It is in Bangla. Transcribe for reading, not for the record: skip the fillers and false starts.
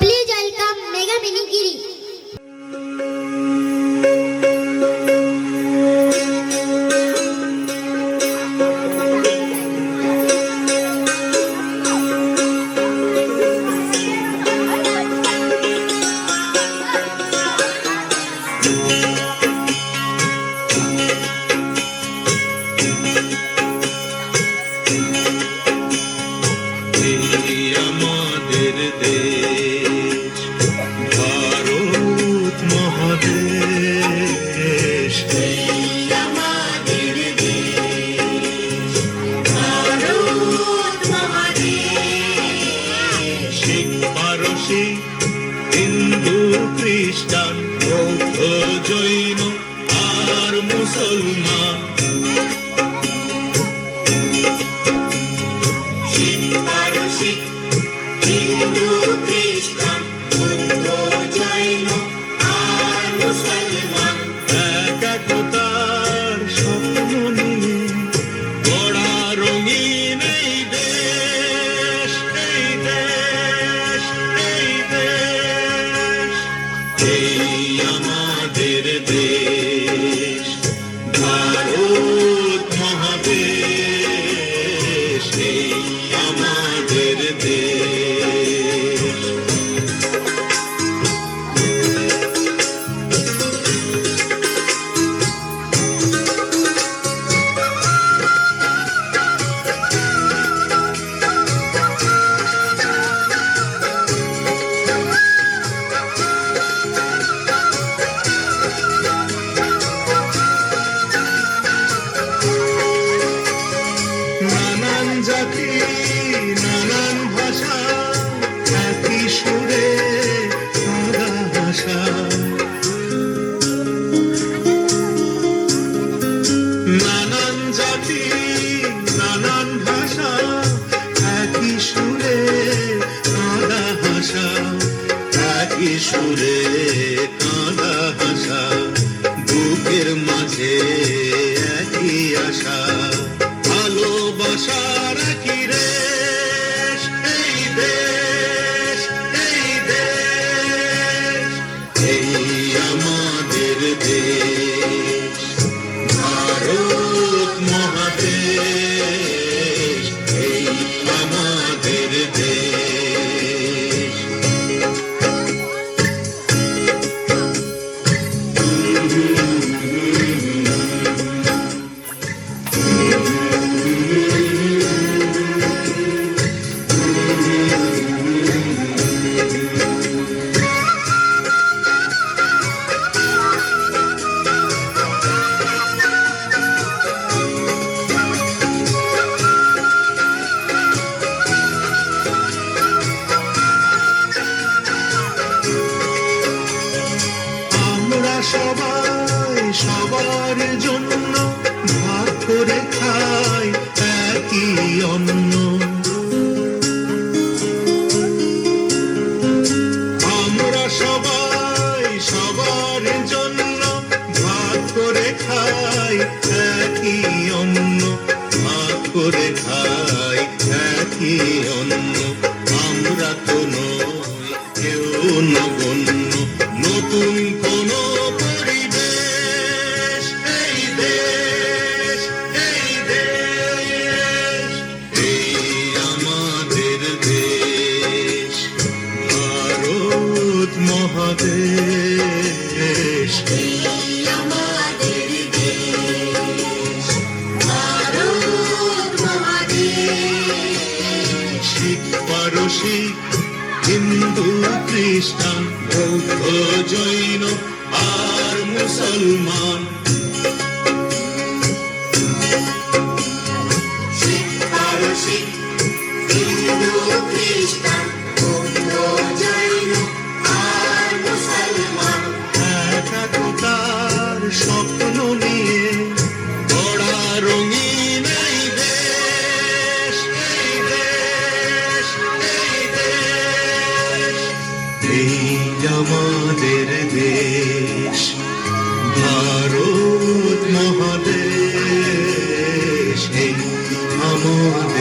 please welcome Mega Minigiri. আমাদের দেশ ভারত মহাদেশ, আমাদের দেশ ভারত মহাদেশ। শিখ পারসি হিন্দু খ্রিস্টান বৌদ্ধ জৈন আর মুসলমান, হিন্দু খ্রিস্টান বৌদ্ধ জৈন আর মুসলমান একতার স্বপ্ন নিয়ে গড়া রঙিন এই দেশ, এই দেশ, এই দেশ। এই আমাদের দেশ ভারত মহাদেশ, এই আমাদের দেশ। নানান জাতি নানান ভাষা একই সুরে সাদা ভাষা, নানান জাতি নানান ভাষা একই সুরে কাঁদা ভাষা, একই সুরে কাঁদা ভাষা, বুকের মাঝে একই আশা, ভালোবাসার একই রেশ, এই দেশ, এই দেশ। এই আমাদের দেশ ভারত মহাদেশ, এই আমাদের দেশ। আমরা সবাই সবার জন্য ভাগ করে খাই একই অন্ন, আমরা সবাই সবার জন্য ভাগ করে খাই একই অন্ন, ভাগ করে খাই একই অন্ন। আমরা তো নই কেউ নগণ্য, নতুন কোন পরিবেশ, এই দেশ, এই দেশ। এই আমাদের দেশ ভারত মহাদেশ, এই আমাদের দেশ ভারত মহাদেশ। শিখ পারসি হিন্দু খ্রিস্টান বৌদ্ধ জৈন আর মুসলমান, শিখ পারসি হিন্দু খ্রিস্টান বৌদ্ধ জৈন আর মুসলমান একতার স্বপ্ন নিয়ে গড়া রঙিন এই দেশ, এই দেশ, এই দেশ। এই আমাদের দেশ ভারত মহাদেশ, এই আমাদের